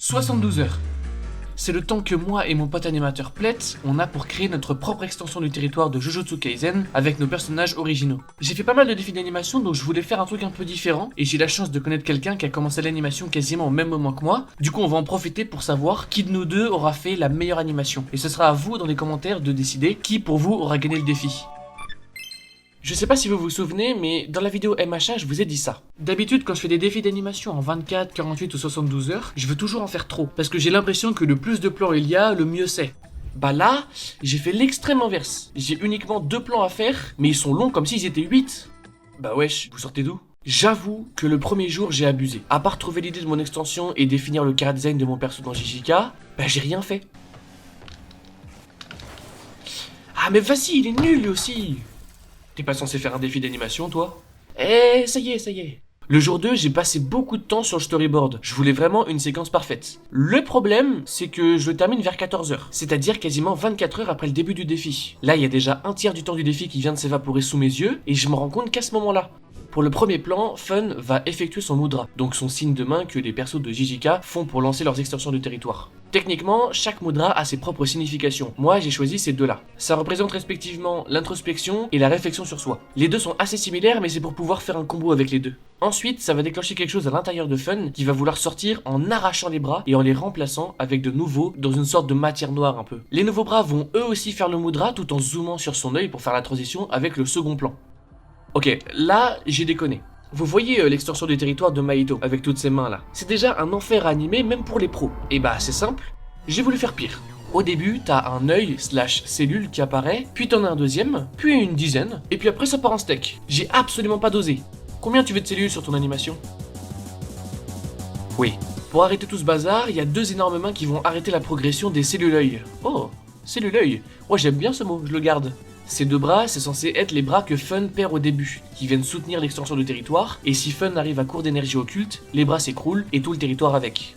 72 heures. C'est le temps que moi et mon pote animateur Plet, on a pour créer notre propre extension du territoire de Jujutsu Kaisen avec nos personnages originaux. J'ai fait pas mal de défis d'animation, donc je voulais faire un truc un peu différent, et j'ai la chance de connaître quelqu'un qui a commencé l'animation quasiment au même moment que moi. Du coup on va en profiter pour savoir qui de nous deux aura fait la meilleure animation. Et ce sera à vous dans les commentaires de décider qui pour vous aura gagné le défi. Je sais pas si vous vous souvenez, mais dans la vidéo MHA, je vous ai dit ça. D'habitude, quand je fais des défis d'animation en 24, 48 ou 72 heures, je veux toujours en faire trop, parce que j'ai l'impression que le plus de plans il y a, le mieux c'est. Bah là, j'ai fait l'extrême inverse. J'ai uniquement 2 plans à faire, mais ils sont longs comme s'ils étaient 8. Bah wesh, vous sortez d'où? J'avoue que le premier jour, j'ai abusé. À part trouver l'idée de mon extension et définir le chara design de mon perso dans JJK, bah j'ai rien fait. Ah mais vas-y, il est nul lui aussi. T'es pas censé faire un défi d'animation, toi? Eh, ça y est, ça y est. Le jour 2, j'ai passé beaucoup de temps sur le storyboard. Je voulais vraiment une séquence parfaite. Le problème, c'est que je le termine vers 14 heures. C'est-à-dire quasiment 24 heures après le début du défi. Là, il y a déjà un tiers du temps du défi qui vient de s'évaporer sous mes yeux, et je me rends compte qu'à ce moment-là, pour le premier plan, Fun va effectuer son mudra, donc son signe de main que les persos de JJK font pour lancer leurs extensions de territoire. Techniquement, chaque mudra a ses propres significations. Moi, j'ai choisi ces deux-là. Ça représente respectivement l'introspection et la réflexion sur soi. Les deux sont assez similaires, mais c'est pour pouvoir faire un combo avec les deux. Ensuite, ça va déclencher quelque chose à l'intérieur de Fun qui va vouloir sortir en arrachant les bras et en les remplaçant avec de nouveaux dans une sorte de matière noire un peu. Les nouveaux bras vont eux aussi faire le mudra tout en zoomant sur son œil pour faire la transition avec le second plan. Ok, là, j'ai déconné. Vous voyez l'extension du territoire de Mahito avec toutes ces mains là. C'est déjà un enfer à animer même pour les pros. Et bah c'est simple, j'ai voulu faire pire. Au début, t'as un œil / cellule qui apparaît, puis t'en as un deuxième, puis une dizaine, et puis après ça part en steak. J'ai absolument pas dosé. Combien tu veux de cellules sur ton animation? Oui. Pour arrêter tout ce bazar, il y a 2 énormes mains qui vont arrêter la progression des cellules œil. Oh, cellules œil. Moi j'aime bien ce mot, je le garde. Ces 2 bras, c'est censé être les bras que Fun perd au début, qui viennent soutenir l'extension du territoire, et si Fun arrive à court d'énergie occulte, les bras s'écroulent et tout le territoire avec.